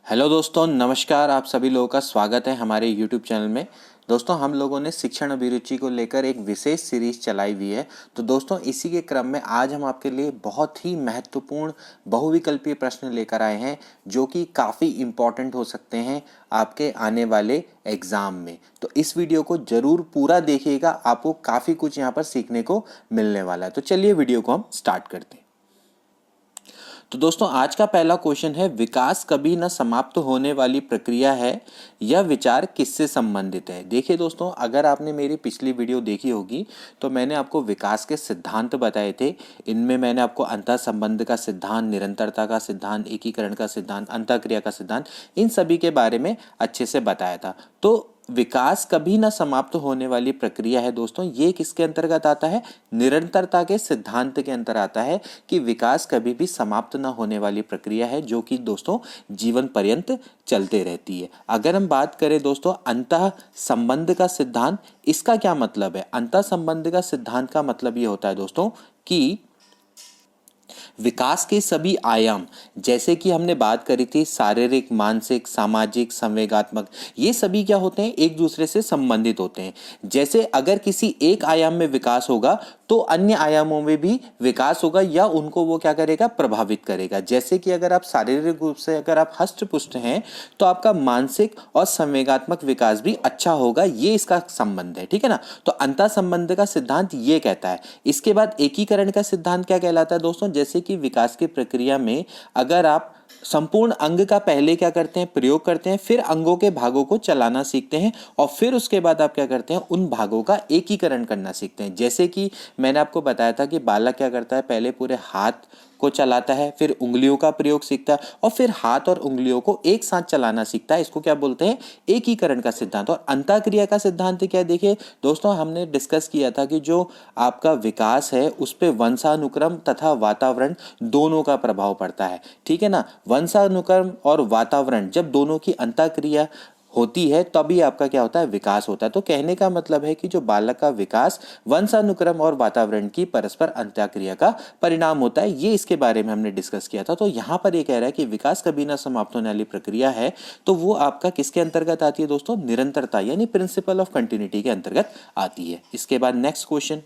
Hello दोस्तों, नमस्कार। आप सभी लोगों का स्वागत है हमारे यूट्यूब चैनल में। दोस्तों, हम लोगों ने शिक्षण अभिरुचि को लेकर एक विशेष सीरीज चलाई हुई है। तो दोस्तों, इसी के क्रम में आज हम आपके लिए बहुत ही महत्वपूर्ण बहुविकल्पीय प्रश्न लेकर आए हैं जो कि काफ़ी इम्पॉर्टेंट हो सकते हैं आपके आने वाले एग्ज़ाम में। तो इस वीडियो को ज़रूर पूरा देखिएगा, आपको काफ़ी कुछ यहाँ पर सीखने को मिलने वाला है। तो चलिए वीडियो को हम स्टार्ट करते हैं। तो दोस्तों, आज का पहला क्वेश्चन है, विकास कभी न समाप्त होने वाली प्रक्रिया है, यह विचार किससे संबंधित है। देखिए दोस्तों, अगर आपने मेरी पिछली वीडियो देखी होगी तो मैंने आपको विकास के सिद्धांत बताए थे। इनमें मैंने आपको अंतर संबंध का सिद्धांत, निरंतरता का सिद्धांत, एकीकरण का सिद्धांत, अंतःक्रिया का सिद्धांत, इन सभी के बारे में अच्छे से बताया था। तो विकास कभी ना समाप्त होने वाली प्रक्रिया है दोस्तों, ये किसके अंतर्गत आता है? निरंतरता के सिद्धांत के अंतर आता है कि विकास कभी भी समाप्त ना होने वाली प्रक्रिया है जो कि दोस्तों जीवन पर्यंत चलते रहती है। अगर हम बात करें दोस्तों अंतः संबंध का सिद्धांत, इसका क्या मतलब है? अंतः संबंध का सिद्धांत का मतलब ये होता है दोस्तों कि विकास के सभी आयाम, जैसे कि हमने बात करी थी शारीरिक, मानसिक, सामाजिक, संवेगात्मक, ये सभी क्या होते हैं? एक दूसरे से संबंधित होते हैं। जैसे अगर किसी एक आयाम में विकास होगा तो अन्य आयामों में भी विकास होगा या उनको वो क्या करेगा? प्रभावित करेगा। जैसे कि अगर आप शारीरिक रूप से अगर आप हष्ट पुष्ट हैं तो आपका मानसिक और संवेगात्मक विकास भी अच्छा होगा, ये इसका संबंध है। ठीक है ना? तो अंतः संबंध का सिद्धांत ये कहता है। इसके बाद एकीकरण का सिद्धांत क्या कहलाता है दोस्तों? जैसे कि विकास की प्रक्रिया में अगर आप संपूर्ण अंग का पहले क्या करते हैं? प्रयोग करते हैं, फिर अंगों के भागों को चलाना सीखते हैं और फिर उसके बाद आप क्या करते हैं? उन भागों का एकीकरण करना सीखते हैं। जैसे कि मैंने आपको बताया था कि बालक क्या करता है? पहले पूरे हाथ को चलाता है, फिर उंगलियों का प्रयोग सीखता है और फिर हाथ और उंगलियों को एक साथ चलाना सीखता है। इसको क्या बोलते हैं? एकीकरण का सिद्धांत। और अंतःक्रिया का सिद्धांत क्या है? देखिए दोस्तों, हमने डिस्कस किया था कि जो आपका विकास है उस पे वंशानुक्रम तथा वातावरण दोनों का प्रभाव पड़ता है। ठीक है ना? वंशानुक्रम और वातावरण जब दोनों की अंतःक्रिया होती है तभी आपका क्या होता है? विकास होता है। तो कहने का मतलब है कि जो बालक का विकास वंशानुक्रम और वातावरण की परस्पर अंतःक्रिया का परिणाम होता है। ये इसके बारे में हमने डिस्कस किया था। तो यहाँ पर ये कह रहा है कि विकास कभी ना समाप्त होने वाली प्रक्रिया है, तो वो आपका किसके अंतर्गत आती है दोस्तों? निरंतरता यानी प्रिंसिपल ऑफ कंटिन्यूटी के अंतर्गत आती है। इसके बाद नेक्स्ट क्वेश्चन,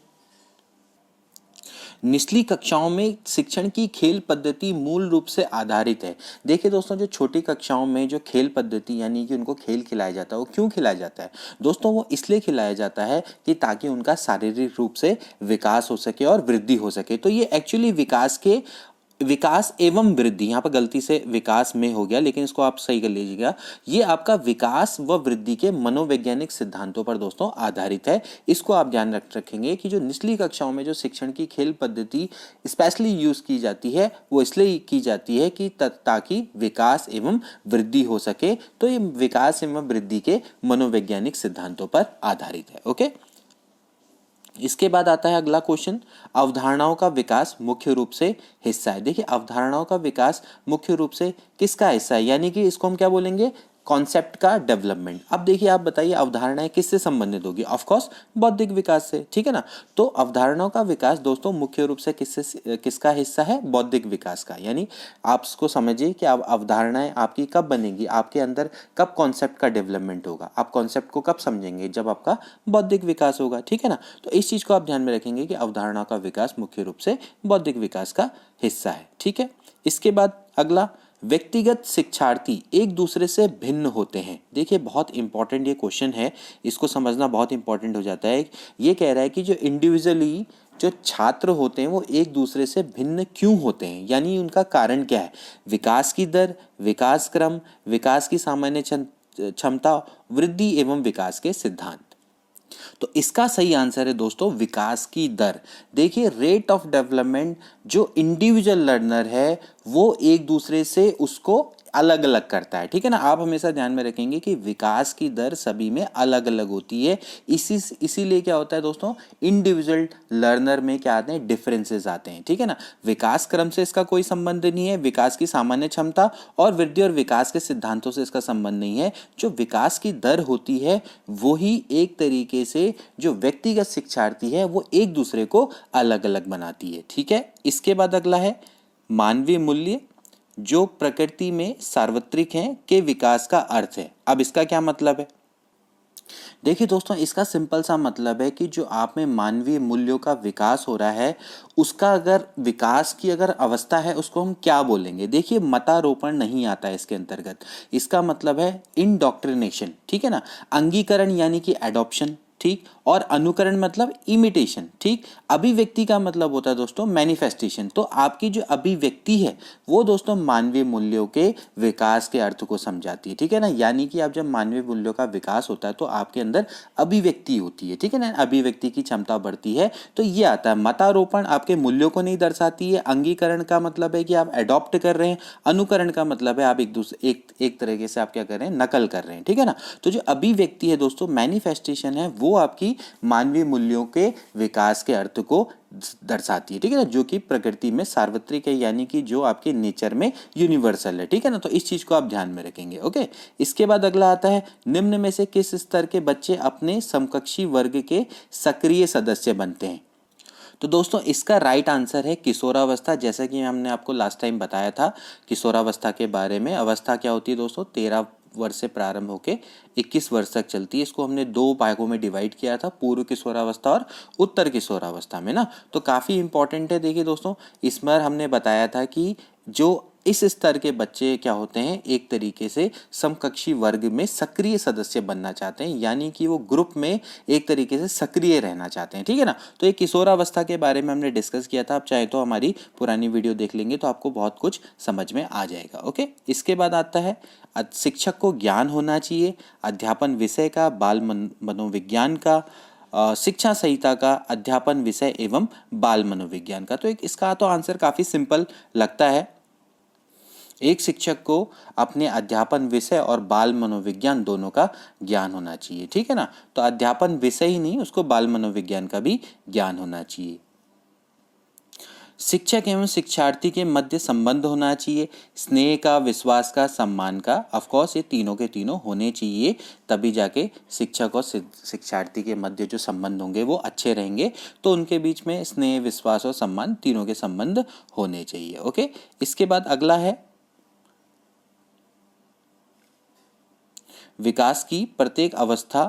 निचली कक्षाओं में शिक्षण की खेल पद्धति मूल रूप से आधारित है। देखिए दोस्तों, जो छोटी कक्षाओं में जो खेल पद्धति यानी कि उनको खेल खिलाया जाता है, वो क्यों खिलाया जाता है दोस्तों? वो इसलिए खिलाया जाता है कि ताकि उनका शारीरिक रूप से विकास हो सके और वृद्धि हो सके। तो ये एक्चुअली विकास एवं वृद्धि, यहाँ पर गलती से विकास में हो गया लेकिन इसको आप सही कर लीजिएगा। ये आपका विकास व वृद्धि के मनोवैज्ञानिक सिद्धांतों पर दोस्तों आधारित है। इसको आप ध्यान रखेंगे कि जो निचली कक्षाओं में जो शिक्षण की खेल पद्धति स्पेशली यूज की जाती है वो इसलिए की जाती है कि ताकि विकास एवं वृद्धि हो सके। तो ये विकास एवं वृद्धि के मनोवैज्ञानिक सिद्धांतों पर आधारित है। ओके, इसके बाद आता है अगला क्वेश्चन, अवधारणाओं का विकास मुख्य रूप से हिस्सा है। देखिए, अवधारणाओं का विकास मुख्य रूप से किसका हिस्सा है? यानी कि इसको हम क्या बोलेंगे? कॉन्सेप्ट का डेवलपमेंट। अब देखिए, आप बताइए अवधारणाएं किससे संबंधित होगी? ऑफ कोर्स बौद्धिक विकास से। ठीक है ना? तो अवधारणाओं का विकास दोस्तों मुख्य रूप से किसका हिस्सा है? बौद्धिक विकास का। यानी आप इसको समझिए कि अब अवधारणाएं आपकी कब बनेगी, आपके अंदर कब कॉन्सेप्ट का डेवलपमेंट होगा, आप कॉन्सेप्ट को कब समझेंगे? जब आपका बौद्धिक विकास होगा। ठीक है ना? तो इस चीज को आप ध्यान में रखेंगे कि अवधारणाओं का विकास मुख्य रूप से बौद्धिक विकास का हिस्सा है। ठीक है? इसके बाद अगला, व्यक्तिगत शिक्षार्थी एक दूसरे से भिन्न होते हैं। देखिए, बहुत इंपॉर्टेंट ये क्वेश्चन है, इसको समझना बहुत इंपॉर्टेंट हो जाता है। ये कह रहा है कि जो इंडिविजुअली जो छात्र होते हैं वो एक दूसरे से भिन्न क्यों होते हैं, यानी उनका कारण क्या है? विकास की दर, विकास क्रम, विकास की सामान्य क्षमता, वृद्धि एवं विकास के सिद्धांत। तो इसका सही आंसर है दोस्तों विकास की दर। देखिए, रेट ऑफ डेवलपमेंट जो इंडिविजुअल लर्नर है वो एक दूसरे से उसको अलग अलग करता है। ठीक है ना? आप हमेशा ध्यान में रखेंगे कि विकास की दर सभी में अलग अलग होती है। इसीलिए क्या होता है दोस्तों, इंडिविजुअल लर्नर में क्या आते हैं? डिफरेंसेस आते हैं। ठीक है ना? विकास क्रम से इसका कोई संबंध नहीं है, विकास की सामान्य क्षमता और वृद्धि और विकास के सिद्धांतों से इसका संबंध नहीं है। जो विकास की दर होती है वो ही एक तरीके से जो व्यक्तिगत शिक्षार्थी है वो एक दूसरे को अलग अलग बनाती है। ठीक है? इसके बाद अगला है, मानवीय मूल्य जो प्रकृति में सार्वत्रिक हैं के विकास का अर्थ है। अब इसका क्या मतलब है? देखिए दोस्तों, इसका सिंपल सा मतलब है कि जो आप में मानवीय मूल्यों का विकास हो रहा है, उसका अगर विकास की अगर अवस्था है, उसको हम क्या बोलेंगे? देखिए, मतारोपण नहीं आता है इसके अंतर्गत। इसका मतलब है इंडोक्ट्रिनेशन, ठीक है ना। अंगीकरण यानी कि एडॉप्शन, ठीक। और अनुकरण मतलब इमिटेशन, ठीक। अभिव्यक्ति का मतलब होता है दोस्तों मैनिफेस्टेशन। तो आपकी जो अभिव्यक्ति है वो दोस्तों मानवीय मूल्यों के विकास के अर्थ को समझाती है, ठीक है ना। यानी कि आप जब मानवीय मूल्यों का विकास होता है तो आपके अंदर अभिव्यक्ति होती है, ठीक है ना, अभिव्यक्ति की क्षमता बढ़ती है। तो ये आता है। मतारोपण आपके मूल्यों को नहीं दर्शाती है। अंगीकरण का मतलब है कि आप एडॉप्ट कर रहे हैं। अनुकरण का मतलब है आप एक तरीके से आप क्या कर रहे हैं, नकल कर रहे हैं, ठीक है ना। तो जो अभिव्यक्ति है दोस्तों, मैनिफेस्टेशन है, वो आपकी मानवीय मूल्यों के विकास के अर्थ को दर्शाती है, ठीक है ना, जो कि प्रकृति में सार्वत्रिक है, यानी कि जो आपके नेचर में यूनिवर्सल है, ठीक है ना। तो इस चीज को आप ध्यान में रखेंगे। ओके, इसके बाद अगला आता है, निम्न में से किस स्तर के बच्चे अपने समकक्षी वर्ग के सक्रिय सदस्य बनते हैं? तो दोस्तों इसका राइट आंसर है किशोरावस्था। जैसा कि हमने आपको लास्ट टाइम बताया था किशोरावस्था के बारे में। अवस्था क्या होती है दोस्तों? 13 वर्ष से प्रारंभ होकर 21 वर्ष तक चलती है। इसको हमने 2 भागों में डिवाइड किया था, पूर्व किशोरावस्था और उत्तर किशोरावस्था में ना। तो काफ़ी इंपॉर्टेंट है। देखिए दोस्तों, इसमें हमने बताया था कि जो इस स्तर के बच्चे क्या होते हैं, एक तरीके से समकक्षी वर्ग में सक्रिय सदस्य बनना चाहते हैं, यानी कि वो ग्रुप में एक तरीके से सक्रिय रहना चाहते हैं, ठीक है ना। तो एक किशोरावस्था के बारे में हमने डिस्कस किया था। आप चाहे तो हमारी पुरानी वीडियो देख लेंगे तो आपको बहुत कुछ समझ में आ जाएगा। ओके, इसके बाद आता है शिक्षक को ज्ञान होना चाहिए, अध्यापन विषय का, बाल मनोविज्ञान का, शिक्षा संहिता का, अध्यापन विषय एवं बाल मनोविज्ञान का। तो एक इसका तो आंसर काफ़ी सिंपल लगता है। एक शिक्षक को अपने अध्यापन विषय और बाल मनोविज्ञान दोनों का ज्ञान होना चाहिए, ठीक है ना। तो अध्यापन विषय ही नहीं, उसको बाल मनोविज्ञान का भी ज्ञान होना चाहिए। शिक्षक एवं शिक्षार्थी के मध्य संबंध होना चाहिए, स्नेह का, विश्वास का, सम्मान का। ऑफ कोर्स ये तीनों के तीनों होने चाहिए, तभी जाके शिक्षक और शिक्षार्थी के मध्य जो संबंध होंगे वो अच्छे रहेंगे। तो उनके बीच में स्नेह, विश्वास और सम्मान तीनों के संबंध होने चाहिए। ओके, इसके बाद अगला है, विकास की प्रत्येक अवस्था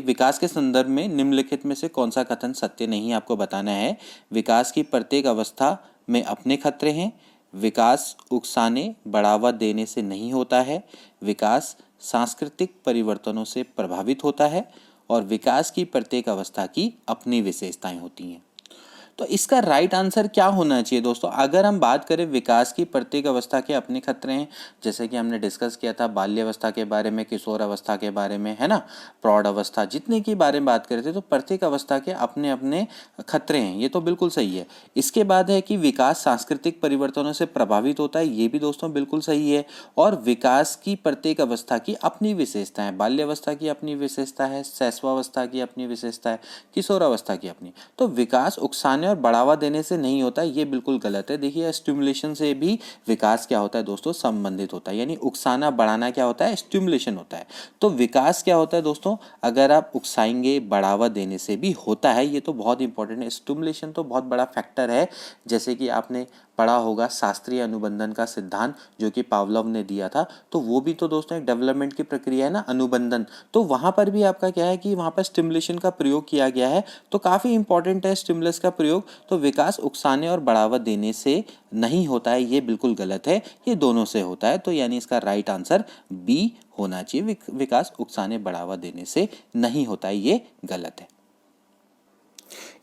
विकास के संदर्भ में निम्नलिखित में से कौन सा कथन सत्य नहीं, आपको बताना है। विकास की प्रत्येक अवस्था में अपने खतरे हैं, विकास उकसाने बढ़ावा देने से नहीं होता है, विकास सांस्कृतिक परिवर्तनों से प्रभावित होता है, और विकास की प्रत्येक अवस्था की अपनी विशेषताएं होती हैं। तो इसका राइट आंसर क्या होना चाहिए दोस्तों? अगर हम बात करें विकास की प्रत्येक अवस्था के अपने खतरे हैं, जैसे कि हमने डिस्कस किया था बाल्यावस्था के बारे में, किशोर अवस्था के बारे में, है ना, प्रौढ़ अवस्था, जितने की बारे में बात कर रहे थे, तो प्रत्येक अवस्था के अपने अपने खतरे हैं, ये तो बिल्कुल सही है। इसके बाद है कि विकास सांस्कृतिक परिवर्तनों से प्रभावित होता है, ये भी दोस्तों बिल्कुल सही है। और विकास की प्रत्येक अवस्था की अपनी विशेषता है, बाल्यावस्था की अपनी विशेषता है, शैशवावस्था की अपनी विशेषता है, किशोरावस्था की अपनी। तो विकास उकसाने और बढ़ावा देने से नहीं होता, ये बिल्कुल गलत है। देखिए, स्टिमुलेशन से भी विकास क्या होता है दोस्तों, संबंधित होता है। यानी उकसाना बढ़ाना क्या होता है, स्टिमुलेशन होता है। तो विकास क्या होता है दोस्तों, अगर आप उकसाएंगे बढ़ावा देने से भी होता है, ये तो बहुत इंपॉर्टेंट है। स्टिमुलेशन तो बहुत बड़ा फैक्टर है, जैसे कि आपने पढ़ा होगा शास्त्रीय अनुबंधन का सिद्धांत जो कि पावलोव ने दिया था। तो वो भी तो दोस्तों एक डेवलपमेंट की प्रक्रिया है ना, अनुबंधन। तो वहाँ पर भी आपका क्या है कि वहाँ पर स्टिमुलेशन का प्रयोग किया गया है। तो काफ़ी इंपॉर्टेंट है स्टिमुलस का प्रयोग। तो विकास उकसाने और बढ़ावा देने से नहीं होता है, ये बिल्कुल गलत है, ये दोनों से होता है। तो यानी इसका राइट आंसर बी होना चाहिए, विकास उकसाने बढ़ावा देने से नहीं होता है, ये गलत है।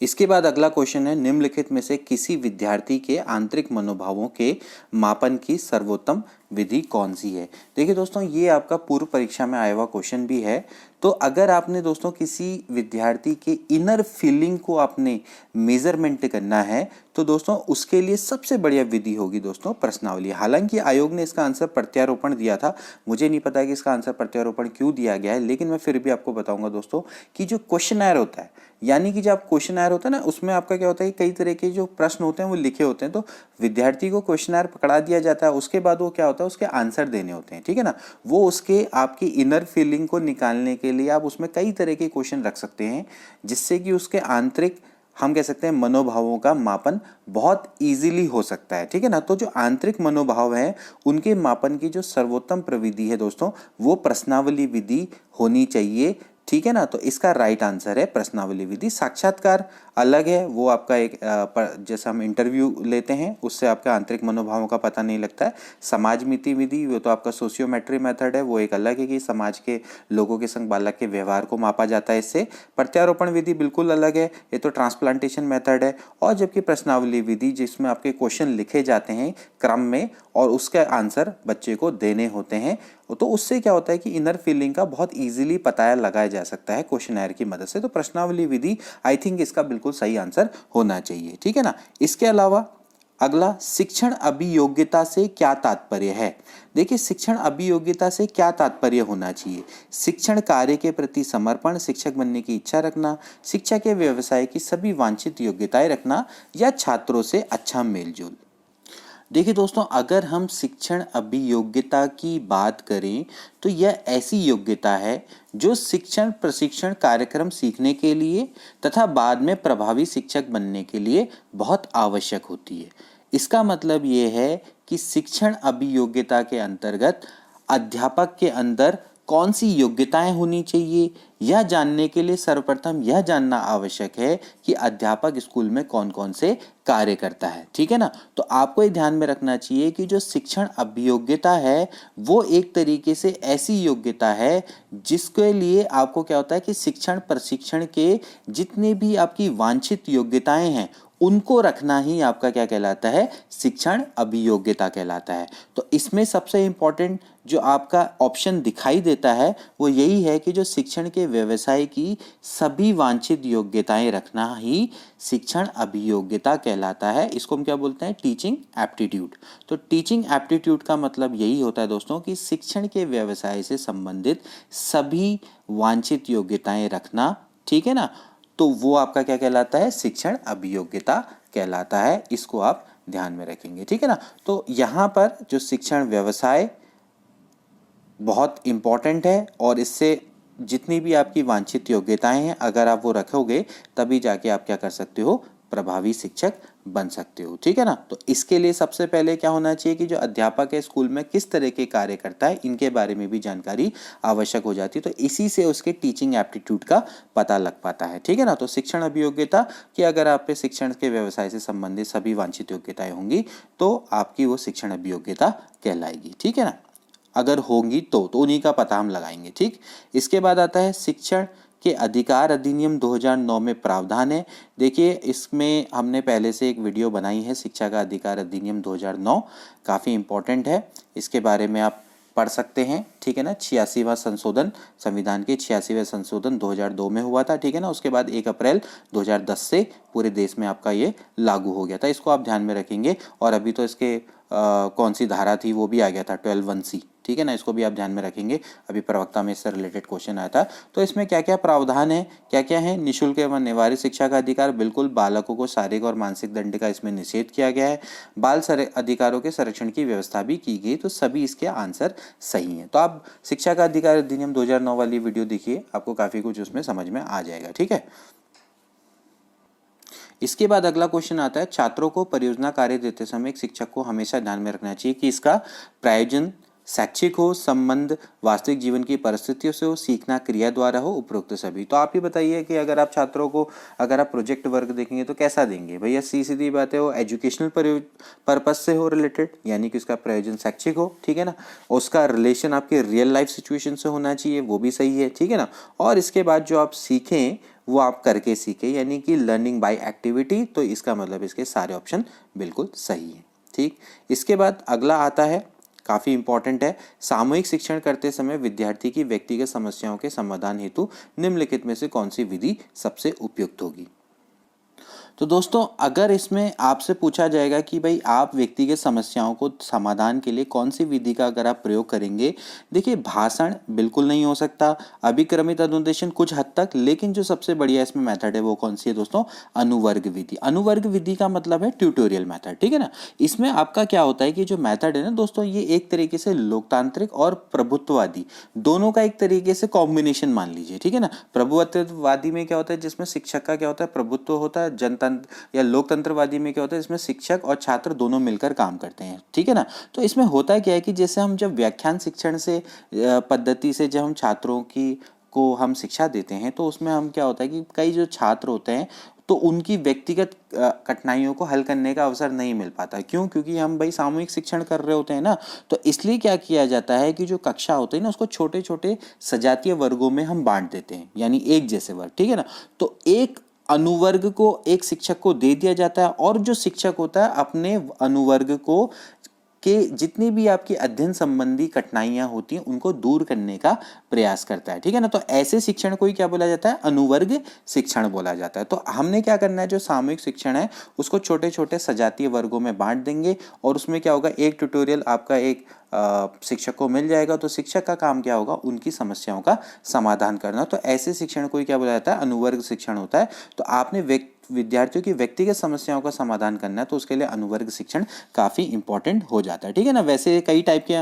इसके बाद अगला क्वेश्चन है, निम्नलिखित में से किसी विद्यार्थी के आंतरिक मनोभावों के मापन की सर्वोत्तम विधि कौन सी है? देखिए दोस्तों, ये आपका पूर्व परीक्षा में आया हुआ क्वेश्चन भी है। तो अगर आपने दोस्तों किसी विद्यार्थी के इनर फीलिंग को आपने मेजरमेंट करना है, तो दोस्तों उसके लिए सबसे बढ़िया विधि होगी दोस्तों प्रश्नावली। हालांकि आयोग ने इसका आंसर प्रत्यारोपण दिया था, मुझे नहीं पता कि इसका आंसर प्रत्यारोपण क्यों दिया गया है, लेकिन मैं फिर भी आपको बताऊंगा दोस्तों कि जो क्वेश्चनर होता है, यानी कि जब क्वेश्चनर होता है ना, उसमें आपका क्या होता है, कई तरह के जो प्रश्न होते हैं वो लिखे होते हैं। तो विद्यार्थी को क्वेश्चनर पकड़ा दिया जाता है, उसके बाद वो क्या होता है, उसके आंसर देने होते हैं, ठीक है ना। वो उसके आपकी इनर फीलिंग को निकालने के लिए आप उसमें कई तरह के क्वेश्चन रख सकते हैं, जिससे कि उसके आंतरिक हम कह सकते हैं मनोभावों का मापन बहुत इजीली हो सकता है, ठीक है ना। तो जो आंतरिक मनोभाव हैं उनके मापन की जो सर्वोत्तम प्रविधि है दोस्तों, वो प्रश्नावली विधि होनी चाहिए, ठीक है ना। तो इसका राइट आंसर है प्रश्नावली विधि। साक्षात्कार अलग है, वो आपका एक जैसे हम इंटरव्यू लेते हैं उससे आपका आंतरिक मनोभावों का पता नहीं लगता है। समाज मिति विधि वो तो आपका सोशियोमेट्री मेथड है, वो एक अलग है कि समाज के लोगों के संग बालक के व्यवहार को मापा जाता है इससे। प्रत्यारोपण विधि बिल्कुल अलग है, ये तो ट्रांसप्लांटेशन मेथड है। और जबकि प्रश्नावली विधि जिसमें आपके क्वेश्चन लिखे जाते हैं क्रम में और उसका आंसर बच्चे को देने होते हैं, तो उससे क्या होता है कि इनर फीलिंग का बहुत इजीली पता लगाया जा सकता है क्वेश्चनर की मदद से। तो प्रश्नावली विधि आई थिंक इसका बिल्कुल सही आंसर होना चाहिए, ठीक है ना। इसके अलावा अगला, शिक्षण अभियोग्यता से क्या तात्पर्य है। देखिए, शिक्षण अभियोग्यता से क्या तात्पर्य होना चाहिए। शिक्षण कार्य के प्रति समर्पण, शिक्षक बनने की इच्छा रखना, शिक्षा के व्यवसाय की सभी वांछित योग्यताएं रखना, या छात्रों से अच्छा मेलजोल। देखिए दोस्तों, अगर हम शिक्षण अभियोग्यता की बात करें तो यह ऐसी योग्यता है जो शिक्षण प्रशिक्षण कार्यक्रम सीखने के लिए तथा बाद में प्रभावी शिक्षक बनने के लिए बहुत आवश्यक होती है। इसका मतलब ये है कि शिक्षण अभियोग्यता के अंतर्गत अध्यापक के अंदर कौन सी योग्यताएं होनी चाहिए, यह जानने के लिए सर्वप्रथम यह जानना आवश्यक है कि अध्यापक स्कूल में कौन कौन से कार्य करता है, ठीक है ना। तो आपको ये ध्यान में रखना चाहिए कि जो शिक्षण अभियोग्यता है वो एक तरीके से ऐसी योग्यता है जिसके लिए आपको क्या होता है कि शिक्षण प्रशिक्षण के जितने भी आपकी वांछित योग्यताएं हैं उनको रखना ही आपका क्या कहलाता है, शिक्षण अभियोग्यता कहलाता है। तो इसमें सबसे इंपॉर्टेंट जो आपका ऑप्शन दिखाई देता है वो यही है कि जो शिक्षण के व्यवसाय की सभी वांछित योग्यताएं रखना ही शिक्षण अभियोग्यता कहलाता है। इसको हम क्या बोलते हैं, टीचिंग एप्टीट्यूड। तो टीचिंग एप्टीट्यूड का मतलब यही होता है दोस्तों कि शिक्षण के व्यवसाय से संबंधित सभी वांछित योग्यताएं रखना, ठीक है ना। तो वो आपका क्या कहलाता है, शिक्षण अभियोग्यता कहलाता है। इसको आप ध्यान में रखेंगे, ठीक है ना। तो यहाँ पर जो शिक्षण व्यवसाय बहुत इम्पॉर्टेंट है और इससे जितनी भी आपकी वांछित योग्यताएं हैं अगर आप वो रखोगे तभी जाके आप क्या कर सकते हो, प्रभावी शिक्षक बन सकते हो, ठीक है ना। तो इसके लिए सबसे पहले क्या होना चाहिए कि जो अध्यापक है स्कूल में किस तरह के कार्य करता है इनके बारे में भी जानकारी आवश्यक हो जाती है। तो इसी से उसके टीचिंग एप्टीट्यूड का पता लग पाता है, ठीक है ना। तो शिक्षण अभियोग्यता कि अगर आप पे शिक्षण के व्यवसाय से संबंधित सभी वांछित योग्यताएं होंगी तो आपकी वो शिक्षण अभियोग्यता कहलाएगी, ठीक है ना। अगर होंगी तो उन्हीं का पता हम लगाएंगे, ठीक। इसके बाद आता है शिक्षण के अधिकार अधिनियम 2009 में प्रावधान है। देखिए, इसमें हमने पहले से एक वीडियो बनाई है, शिक्षा का अधिकार अधिनियम 2009 काफ़ी इम्पोर्टेंट है, इसके बारे में आप पढ़ सकते हैं, ठीक है ना। 86वां संशोधन, संविधान के 86वें संशोधन 2002 में हुआ था, ठीक है ना। उसके बाद 1 अप्रैल 2010 से पूरे देश में आपका ये लागू हो गया था, इसको आप ध्यान में रखेंगे। और अभी तो इसके कौन सी धारा थी वो भी आ गया था, 12(1)(c), ठीक है ना। इसको भी आप ध्यान में रखेंगे, अभी प्रवक्ता में इससे रिलेटेड क्वेश्चन आया था। तो इसमें क्या क्या प्रावधान है, क्या क्या है। निःशुल्क एवं निवारित शिक्षा का अधिकार, बिल्कुल, बालकों को शारीरिक और मानसिक दंड का इसमें निषेध किया गया है। बाल अधिकारों के संरक्षण की व्यवस्था भी की गई। तो सभी इसके आंसर सही हैं। तो आप शिक्षा का अधिकार अधिनियम 2009 वाली वीडियो देखिए, आपको काफ़ी कुछ उसमें समझ में आ जाएगा, ठीक है। इसके बाद अगला क्वेश्चन आता है, छात्रों को परियोजना कार्य देते समय एक शिक्षक को हमेशा ध्यान में रखना चाहिए कि इसका प्रायोजन शैक्षिक हो, संबंध वास्तविक जीवन की परिस्थितियों से हो, सीखना क्रिया द्वारा हो, उपरोक्त सभी। तो आप ही बताइए कि अगर आप छात्रों को अगर आप प्रोजेक्ट वर्क देखेंगे तो कैसा देंगे भैया। सीधी बात है, वो एजुकेशनल पर्पज से हो रिलेटेड, यानी कि उसका प्रयोजन शैक्षिक हो, ठीक है ना। उसका रिलेशन आपके रियल लाइफ सिचुएशन से होना चाहिए, वो भी सही है, ठीक है ना। और इसके बाद जो आप सीखें वो आप करके सीखें, यानी कि लर्निंग बाय एक्टिविटी। तो इसका मतलब इसके सारे ऑप्शन बिल्कुल सही हैं, ठीक। इसके बाद अगला आता है, काफ़ी इंपॉर्टेंट है, सामूहिक शिक्षण करते समय विद्यार्थी की व्यक्तिगत समस्याओं के समाधान हेतु निम्नलिखित में से कौन सी विधि सबसे उपयुक्त होगी। तो दोस्तों अगर इसमें आपसे पूछा जाएगा कि भाई आप व्यक्तिगत समस्याओं को समाधान के लिए कौन सी विधि का अगर आप प्रयोग करेंगे, देखिए भाषण बिल्कुल नहीं हो सकता, अभिक्रमित अनुदेशन कुछ हद तक, लेकिन जो सबसे बढ़िया इसमें मेथड है वो कौन सी है दोस्तों, अनुवर्ग विधि। अनुवर्ग विधि का मतलब है ट्यूटोरियल मेथड, ठीक है ना। इसमें आपका क्या होता है कि जो मेथड है ना दोस्तों, ये एक तरीके से लोकतांत्रिक और प्रभुत्ववादी दोनों का एक तरीके से कॉम्बिनेशन मान लीजिए, ठीक है ना। प्रभुत्ववादी में क्या होता है, जिसमें शिक्षक का क्या होता है, प्रभुत्व होता है, जनतंत्र या लोकतंत्रवादी में क्या होता है, इसमें शिक्षक और छात्र दोनों मिलकर काम करते हैं, ठीक है ना। तो इसमें होता क्या है कि जैसे हम जब व्याख्यान शिक्षण से पद्धति से जब हम छात्रों की को हम शिक्षा देते हैं, तो उसमें हम क्या होता है कि कई जो छात्र होते हैं तो उनकी व्यक्तिगत कठिनाइयों को हल करने का अवसर नहीं मिल पाता। क्यों? क्योंकि हम भाई सामूहिक शिक्षण कर रहे होते हैं ना, तो इसलिए क्या किया जाता है कि जो कक्षा होती है ना, उसको छोटे छोटे सजातीय वर्गों में हम बांट देते हैं, यानी एक जैसे वर्ग, ठीक है ना। तो एक अनुवर्ग को एक शिक्षक को दे दिया जाता है, और जो शिक्षक होता है अपने अनुवर्ग को कि जितनी भी आपकी अध्ययन संबंधी कठिनाइयां होती हैं उनको दूर करने का प्रयास करता है, ठीक है ना। तो ऐसे शिक्षण को ही क्या बोला जाता है, अनुवर्ग शिक्षण बोला जाता है। तो हमने क्या करना है, जो सामूहिक शिक्षण है उसको छोटे छोटे सजातीय वर्गों में बांट देंगे, और उसमें क्या होगा, एक ट्यूटोरियल आपका एक शिक्षक को मिल जाएगा, तो शिक्षक का काम क्या होगा, उनकी समस्याओं का समाधान करना। तो ऐसे शिक्षण को ही क्या बोला जाता है, अनुवर्ग शिक्षण होता है। तो आपने विद्यार्थियों की व्यक्तिगत समस्याओं का समाधान करना है, तो उसके लिए अनुवर्ग शिक्षण काफ़ी इंपॉर्टेंट हो जाता है, ठीक है ना। वैसे कई टाइप के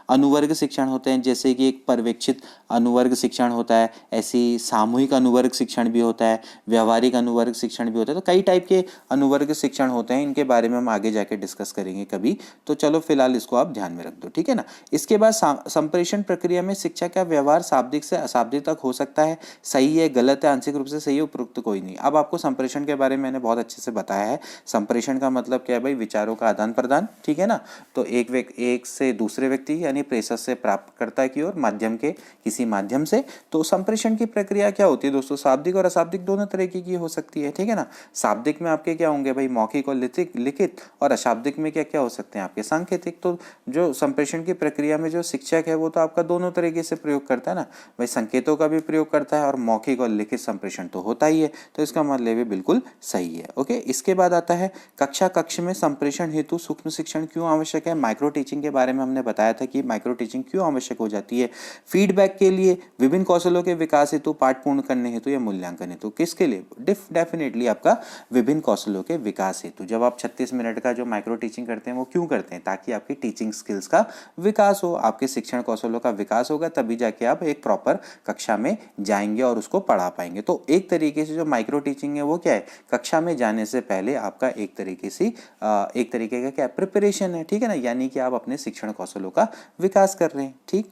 अनुवर्ग शिक्षण होते हैं, जैसे कि एक पर्यवेक्षित अनुवर्ग शिक्षण होता है, ऐसी सामूहिक अनुवर्ग शिक्षण भी होता है, व्यवहारिक अनुवर्ग शिक्षण भी होता है। तो कई टाइप के अनुवर्ग शिक्षण होते हैं, इनके बारे में हम आगे जाके डिस्कस करेंगे कभी। तो चलो फिलहाल इसको आप ध्यान में रख दो, ठीक है ना। इसके बाद संप्रेषण प्रक्रिया में शिक्षा का व्यवहार शाब्दिक से अशाब्दिक तक हो सकता है, सही है, गलत है, आंशिक रूप से सही है, उपयुक्त कोई नहीं। अब आपको संप्रेषण के बारे में मैंने बहुत अच्छे से बताया है। संप्रेषण का मतलब क्या है भाई, विचारों का आदान प्रदान, ठीक है ना। तो एक से दूसरे व्यक्ति यानी प्रेषक से प्राप्तकर्ता की ओर माध्यम के किसी माध्यम से। तो संप्रेषण की प्रक्रिया क्या होती है दोस्तों, शाब्दिक और अशाब्दिक दोनों तरीके की हो सकती है, ठीक है ना। शाब्दिक में आपके क्या होंगे भाई, मौखिक और लिखित, और अशाब्दिक में क्या क्या हो सकते हैं आपके सांकेतिक। तो जो संप्रेषण की प्रक्रिया में जो शिक्षक है वो तो आपका दोनों तरीके से प्रयोग करता है ना भाई, संकेतों का भी प्रयोग करता है और मौखिक और लिखित संप्रेषण तो होता ही है। तो इसका मतलब भी बिल्कुल सही है। ओके, इसके बाद आता है कक्ष में संप्रेषण हेतु सूक्ष्म शिक्षण क्यों आवश्यक है। माइक्रो टीचिंग के बारे में हमने बताया था कि माइक्रो टीचिंग क्यों आवश्यक हो जाती है। फीडबैक के लिए, विभिन्न कौशलों के विकास हेतु, पाठ पूर्ण करने हेतु या मूल्यांकन हेतु। किसके लिए? डेफिनेटली आपका विभिन्न कौशलों के विकास हेतु। जब आप 36 मिनट का जो माइक्रो टीचिंग करते हैं वो क्यों करते हैं, ताकि आपकी टीचिंग स्किल्स का विकास हो, आपके शिक्षण कौशलों का विकास होगा, तभी जाके आप एक प्रॉपर कक्षा में जाएंगे और उसको पढ़ा पाएंगे। तो एक तरीके से जो माइक्रो टीचिंग है वो क्या है, कक्षा में जाने से पहले आपका एक तरीके का क्या प्रिपरेशन है, ठीक है ना, यानी कि आप अपने शिक्षण कौशलों का विकास कर रहे हैं, ठीक।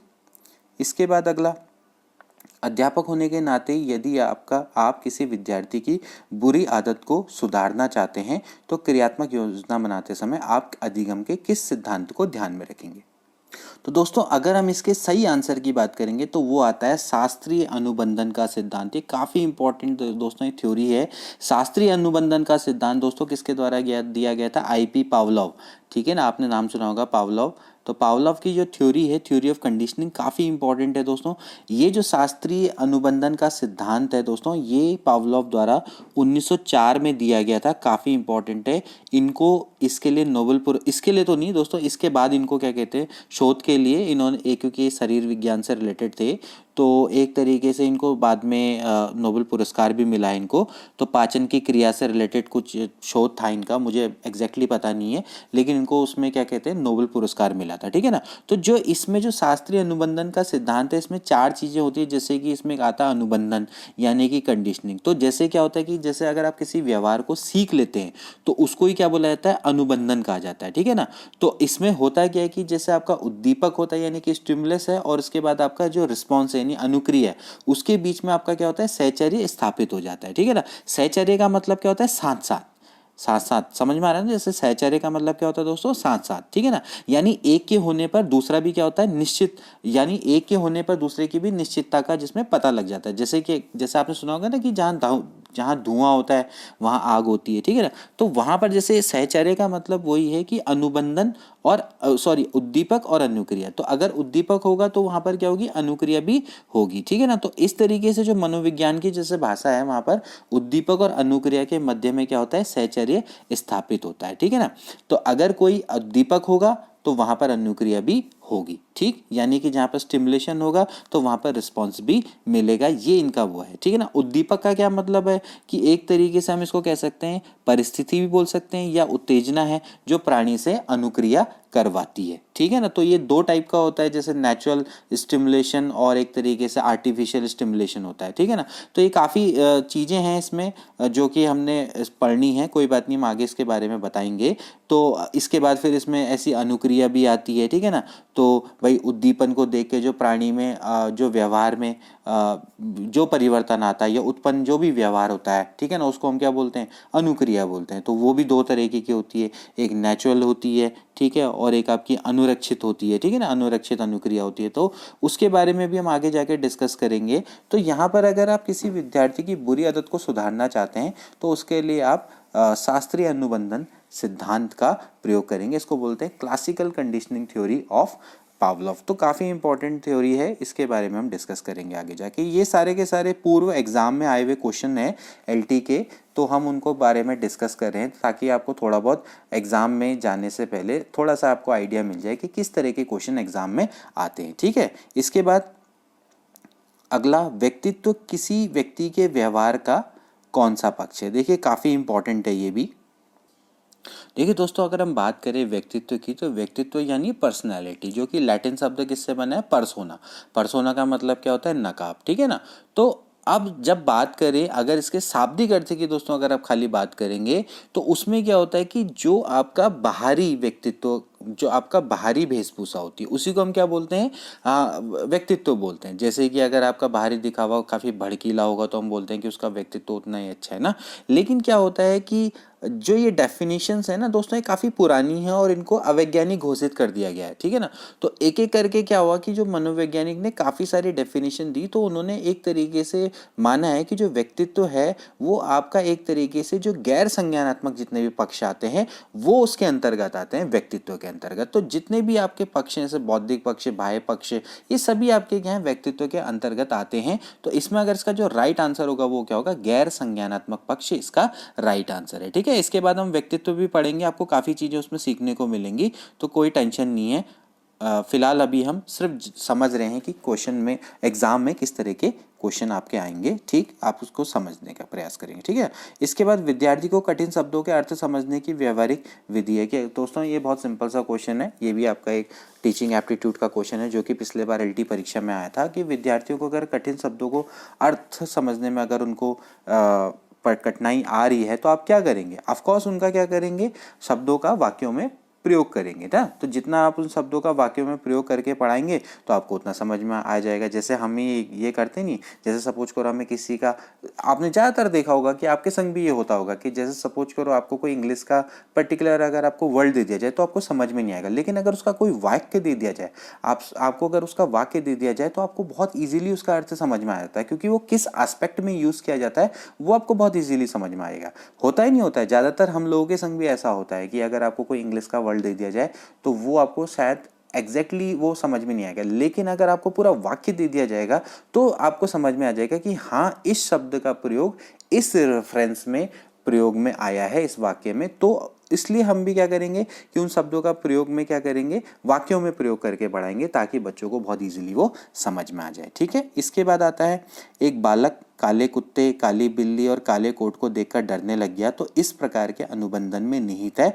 इसके बाद अगला, अध्यापक होने के नाते यदि आप किसी विद्यार्थी की बुरी आदत को सुधारना चाहते हैं, तो क्रियात्मक योजना बनाते समय आप अधिगम के किस सिद्धांत को ध्यान में रखेंगे। तो दोस्तों अगर हम इसके सही आंसर की बात करेंगे तो वो आता है शास्त्रीय अनुबंधन का सिद्धांत। ये काफ़ी इंपॉर्टेंट दोस्तों ये थ्योरी है। शास्त्रीय अनुबंधन का सिद्धांत दोस्तों किसके द्वारा दिया गया था, आईपी पावलोव, ठीक है ना, आपने नाम सुना होगा पावलोव। तो पावलोव की जो थ्योरी है, थ्योरी ऑफ कंडीशनिंग, काफ़ी इंपॉर्टेंट है दोस्तों। ये जो शास्त्रीय अनुबंधन का सिद्धांत है दोस्तों, ये पावलोव द्वारा 1904 में दिया गया था, काफ़ी इंपॉर्टेंट है। इनको इसके लिए इसके लिए तो नहीं दोस्तों, इसके बाद इनको क्या कहते हैं, शोध के लिए इन्होंने, क्योंकि शरीर विज्ञान से रिलेटेड थे, तो एक तरीके से इनको बाद में नोबेल पुरस्कार भी मिला इनको। तो पाचन की क्रिया से रिलेटेड कुछ शोध था इनका, मुझे एग्जैक्टली पता नहीं है, लेकिन इनको उसमें क्या कहते हैं, नोबेल पुरस्कार मिला था, ठीक है ना। तो जो इसमें जो शास्त्रीय अनुबंधन का सिद्धांत है, इसमें 4 चीज़ें होती है, जैसे कि इसमें एक आता है अनुबंधन यानी कि कंडीशनिंग। तो जैसे क्या होता है कि जैसे अगर आप किसी व्यवहार को सीख लेते हैं तो उसको ही क्या बोला जाता है, अनुबंधन कहा जाता है, ठीक है ना। तो इसमें होता क्या है कि जैसे आपका उद्दीपक होता है यानी कि स्टिमुलस है, और इसके बाद आपका जो रिस्पॉन्स है यानी अनुक्रिया है, उसके बीच में आपका क्या होता है, सहचर्य स्थापित हो जाता है, ठीक है ना। सहचर्य का मतलब क्या होता है, साथ साथ, साथ साथ, समझ में आ रहा है ना। जैसे सहचर्य का मतलब क्या होता है दोस्तों, साथ साथ, ठीक है ना। यानी एक के होने पर दूसरा भी क्या होता है, निश्चित, यानी एक के होने पर दूसरे की भी निश्चितता का जिसमें पता लग जाता है। जैसे आपने सुना होगा ना कि जहाँ जहाँ धुआं होता है वहाँ आग होती है, ठीक है ना। तो वहाँ पर जैसे सहचर्य का मतलब वही है कि अनुबंधन और उद्दीपक और अनुक्रिया। तो अगर उद्दीपक होगा तो वहाँ पर क्या होगी, अनुक्रिया भी होगी, ठीक है ना। तो इस तरीके से जो मनोविज्ञान की जैसे भाषा है वहाँ पर उद्दीपक और अनुक्रिया के मध्य में क्या होता है, सहचर्य स्थापित होता है, ठीक है ना। तो अगर कोई उद्दीपक होगा तो वहां पर अनुक्रिया भी होगी, ठीक, यानी कि जहां पर स्टिमुलेशन होगा तो वहां पर रिस्पॉन्स भी मिलेगा, ये इनका वो है, ठीक है ना। उद्दीपक का क्या मतलब है कि एक तरीके से हम इसको कह सकते हैं परिस्थिति भी बोल सकते हैं या उत्तेजना है जो प्राणी से अनुक्रिया करवाती है, ठीक है ना। तो ये दो टाइप का होता है, जैसे नेचुरल स्टिमुलेशन और एक तरीके से आर्टिफिशियल स्टिमुलेशन होता है, ठीक है ना। तो ये काफ़ी चीज़ें हैं इसमें जो कि हमने पढ़नी है, कोई बात नहीं, हम आगे इसके बारे में बताएंगे। तो इसके बाद फिर इसमें ऐसी अनुक्रिया भी आती है, ठीक है ना। तो भाई उद्दीपन को देख के जो प्राणी में जो व्यवहार में जो परिवर्तन आता है या उत्पन्न जो भी व्यवहार होता है, ठीक है ना, उसको हम क्या बोलते हैं, अनुक्रिया बोलते हैं। तो वो भी दो तरीके की होती है, एक नेचुरल होती है, ठीक है, और एक आपकी अनुरक्षित होती है, ठीक है ना, अनुरक्षित अनुक्रिया होती है। तो उसके बारे में भी हम आगे जाके डिस्कस करेंगे। तो यहाँ पर अगर आप किसी विद्यार्थी की बुरी आदत को सुधारना चाहते हैं तो उसके लिए आप शास्त्रीय अनुबंधन सिद्धांत का प्रयोग करेंगे। इसको बोलते हैं classical conditioning theory of Pavlov. तो काफ़ी इंपॉर्टेंट थ्योरी है, इसके बारे में हम डिस्कस करेंगे आगे जाके। ये सारे के सारे पूर्व एग्जाम में आए हुए क्वेश्चन हैं एलटी के, तो हम उनको बारे में डिस्कस कर रहे हैं ताकि आपको थोड़ा बहुत एग्जाम में जाने से पहले थोड़ा सा आपको आइडिया मिल जाए कि किस तरह के क्वेश्चन एग्जाम में आते हैं, ठीक है। इसके बाद अगला, व्यक्तित्व किसी व्यक्ति के व्यवहार का कौन सा पक्ष है। देखिए काफ़ी इंपॉर्टेंट है ये भी। देखिए दोस्तों, अगर हम बात करें व्यक्तित्व की, तो व्यक्तित्व यानी पर्सनैलिटी, जो कि लैटिन शब्द किससे बना है, पर्सोना। पर्सोना का मतलब क्या होता है, नकाब, ठीक है ना। तो अब जब बात करें अगर इसके शाब्दिक अर्थ की दोस्तों, अगर आप खाली बात करेंगे तो उसमें क्या होता है कि जो आपका बाहरी व्यक्तित्व, जो आपका बाहरी वेशभूषा होती है उसी को हम क्या बोलते हैं, व्यक्तित्व बोलते हैं। जैसे कि अगर आपका बाहरी दिखावा काफ़ी भड़कीला होगा तो हम बोलते हैं कि उसका व्यक्तित्व उतना ही अच्छा है ना। लेकिन क्या होता है कि जो ये डेफिनेशंस है ना दोस्तों, ये काफ़ी पुरानी है और इनको अवैज्ञानिक घोषित कर दिया गया है, ठीक है ना। तो एक एक करके क्या हुआ कि जो मनोवैज्ञानिक ने काफ़ी सारी डेफिनेशन दी, तो उन्होंने एक तरीके से माना है कि जो व्यक्तित्व है वो आपका एक तरीके से जो गैर संज्ञानात्मक जितने भी पक्ष आते हैं वो उसके अंतर्गत आते हैं, व्यक्तित्व के अंतर्गत। तो जितने भी आपके पक्ष हैं, जैसे बौद्धिक पक्ष, बाह्य पक्ष, ये सभी आपके क्या हैं, व्यक्तित्व के अंतर्गत आते हैं। तो इसमें अगर इसका जो राइट आंसर होगा वो क्या होगा, गैर संज्ञानात्मक पक्ष इसका राइट आंसर है, ठीक है। इसके बाद हम व्यक्तित्व भी पढ़ेंगे, आपको काफ़ी चीज़ें उसमें सीखने को मिलेंगी, तो कोई टेंशन नहीं है। फिलहाल अभी हम सिर्फ समझ रहे हैं कि क्वेश्चन में, एग्जाम में किस तरह के क्वेश्चन आपके आएंगे, ठीक, आप उसको समझने का प्रयास करेंगे, ठीक है। इसके बाद विद्यार्थी को कठिन शब्दों के अर्थ समझने की व्यवहारिक विधि है कि दोस्तों, ये बहुत सिंपल सा क्वेश्चन है, ये भी आपका एक टीचिंग एप्टीट्यूड का क्वेश्चन है जो कि पिछले बार एलटी परीक्षा में आया था कि विद्यार्थियों को अगर कठिन शब्दों को अर्थ समझने में अगर उनको पर कठिनाई आ रही है तो आप क्या करेंगे, ऑफकोर्स उनका क्या करेंगे, शब्दों का वाक्यों में प्रयोग करेंगे ना। तो जितना आप उन शब्दों का वाक्यों में प्रयोग करके पढ़ाएंगे तो आपको उतना समझ में आ जाएगा। जैसे हम ही ये करते नहीं, जैसे सपोज करो हमें किसी का, आपने ज़्यादातर देखा होगा कि आपके संग भी ये होता होगा कि जैसे सपोज करो आपको कोई इंग्लिश का पर्टिकुलर अगर आपको वर्ड दे दिया जाए तो आपको समझ में नहीं आएगा, लेकिन अगर उसका कोई वाक्य दे दिया जाए, आपको अगर उसका वाक्य दे दिया जाए तो आपको बहुत ईजिली उसका अर्थ समझ में आ जाता है, क्योंकि वो किस एस्पेक्ट में यूज़ किया जाता है वो आपको बहुत ईजिली समझ में आएगा। होता ही नहीं होता है, ज़्यादातर हम लोगों के संग भी ऐसा होता है कि अगर आपको कोई इंग्लिश का वर्ड दे दिया जाए तो वो आपको शायद एग्जैक्टली वो समझ में नहीं आएगा, लेकिन अगर आपको पूरा वाक्य दे दिया जाएगा तो आपको समझ में आ जाएगा कि हाँ, इस शब्द का प्रयोग इस रेफरेंस में प्रयोग में आया है इस वाक्य में। तो इसलिए हम भी क्या करेंगे कि उन शब्दों का प्रयोग में क्या करेंगे, वाक्यों में प्रयोग करके पढ़ाएंगे ताकि बच्चों को बहुत इजीली वो समझ में आ जाए, ठीक है। इसके बाद आता है, एक बालक काले कुत्ते, काली बिल्ली और काले कोट को देखकर डरने लग गया, तो इस प्रकार के अनुबंधन में निहित है।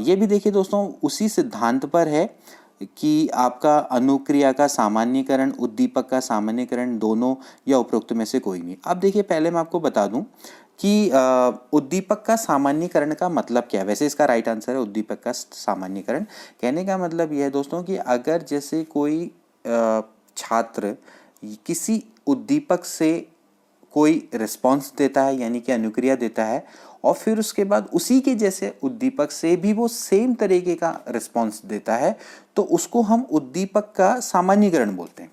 ये भी देखिए दोस्तों उसी सिद्धांत पर है कि आपका अनुक्रिया का सामान्यीकरण, उद्दीपक का सामान्यीकरण, दोनों या उपरोक्त में से कोई नहीं। अब देखिए पहले मैं आपको बता दूं कि उद्दीपक का सामान्यीकरण का मतलब क्या है। वैसे इसका राइट आंसर है उद्दीपक का सामान्यीकरण। कहने का मतलब यह है दोस्तों कि अगर जैसे कोई छात्र किसी उद्दीपक से कोई रिस्पॉन्स देता है यानी कि अनुक्रिया देता है और फिर उसके बाद उसी के जैसे उद्दीपक से भी वो सेम तरीके का रिस्पॉन्स देता है, तो उसको हम उद्दीपक का सामान्यीकरण बोलते हैं,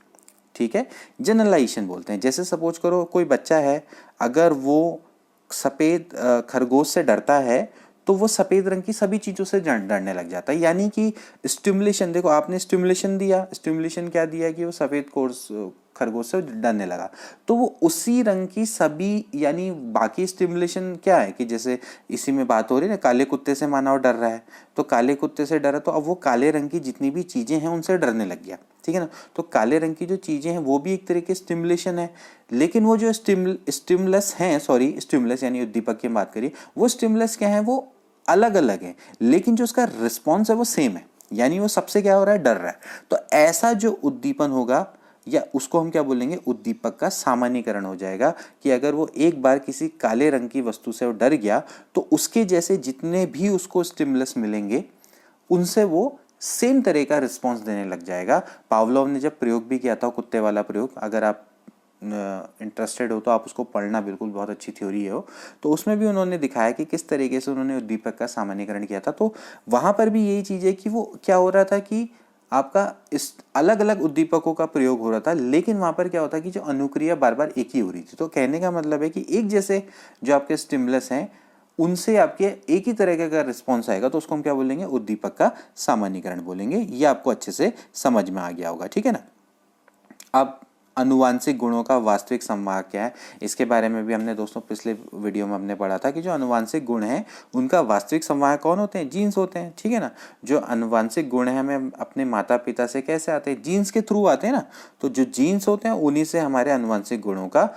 ठीक है, जनरलाइजेशन बोलते हैं। जैसे सपोज करो कोई बच्चा है, अगर वो सफ़ेद खरगोश से डरता है तो वो सफ़ेद रंग की सभी चीज़ों से डरने लग जाता है। यानी कि स्टिमुलेशन, देखो आपने स्टिमुलेशन दिया, स्टिमुलेशन क्या दिया कि वो सफ़ेद कोर्स खरगोश से डरने लगा, तो वो उसी रंग की सभी, यानी बाकी स्टिमुलेशन क्या है कि जैसे इसी में बात हो रही है ना, काले कुत्ते से मानव डर रहा है, तो काले कुत्ते से डरा तो अब वो काले रंग की जितनी भी चीज़ें हैं उनसे डरने लग गया, ठीक है ना। तो काले रंग की जो चीज़ें हैं वो भी एक तरह के स्टिमुलेशन है, लेकिन वो जो स्टिमुलस हैं, सॉरी स्टिमुलस यानी उद्दीपक की बात करिए, वो स्टिमुलस क्या है, वो अलग अलग है, लेकिन जो उसका रिस्पॉन्स है वो सेम है, यानी वो सबसे क्या हो रहा है, डर रहा है। तो ऐसा जो उद्दीपन होगा या उसको हम क्या बोलेंगे, उद्दीपक का सामान्यीकरण हो जाएगा कि अगर वो एक बार किसी काले रंग की वस्तु से वो डर गया तो उसके जैसे जितने भी उसको स्टिमुलस मिलेंगे उनसे वो सेम तरह का रिस्पॉन्स देने लग जाएगा। पावलोव ने जब प्रयोग भी किया था कुत्ते वाला प्रयोग, अगर आप इंटरेस्टेड हो तो आप उसको पढ़ना, बिल्कुल बहुत अच्छी थ्योरी है वो, तो उसमें भी उन्होंने दिखाया कि किस तरीके से उन्होंने उद्दीपक का सामान्यीकरण किया था। तो वहाँ पर भी यही चीज़ है कि वो क्या हो रहा था कि आपका इस अलग अलग उद्दीपकों का प्रयोग हो रहा था, लेकिन वहाँ पर क्या होता है कि जो अनुक्रिया बार बार एक ही हो रही थी। तो कहने का मतलब है कि एक जैसे जो आपके स्टिमुलस हैं उनसे आपके एक ही तरह का रिस्पॉन्स आएगा, तो उसको हम क्या बोलेंगे, उद्दीपक का सामान्यीकरण बोलेंगे। ये आपको अच्छे से समझ में आ गया होगा, ठीक है ना। अब अनुवांशिक गुणों का वास्तविक समवाह क्या है, इसके बारे में भी हमने दोस्तों पिछले वीडियो में हमने पढ़ा था कि जो अनुवांशिक गुण हैं उनका वास्तविक समवाह कौन होते हैं, जीन्स होते हैं, ठीक है ना। जो अनुवांशिक गुण है हमें अपने माता पिता से कैसे आते हैं, जीन्स के थ्रू आते हैं ना। तो जो जीन्स होते हैं उन्हीं से हमारे अनुवांशिक गुणों का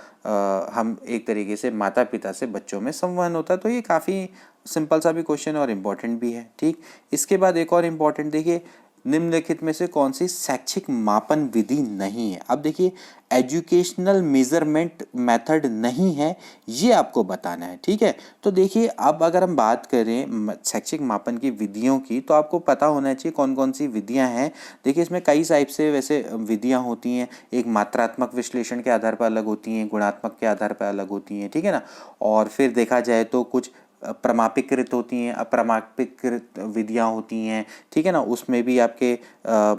हम एक तरीके से माता पिता से बच्चों में संवहन होता है। तो ये काफ़ी सिंपल सा भी क्वेश्चन और इम्पॉर्टेंट भी है, ठीक। इसके बाद एक और इम्पॉर्टेंट देखिए, निम्नलिखित में से कौन सी शैक्षिक मापन विधि नहीं है। अब देखिए एजुकेशनल मेजरमेंट मेथड नहीं है, ये आपको बताना है, ठीक है। तो देखिए अब अगर हम बात करें शैक्षिक मापन की विधियों की, तो आपको पता होना चाहिए कौन कौन सी विधियां हैं। देखिए इसमें कई टाइप से वैसे विधियां होती हैं, एक मात्रात्मक विश्लेषण के आधार पर अलग होती हैं, गुणात्मक के आधार पर अलग होती हैं, ठीक है ना। और फिर देखा जाए तो कुछ प्रमापीकृत होती हैं, अप्रमापीकृत विधियां होती हैं, ठीक है ना। उसमें भी आपके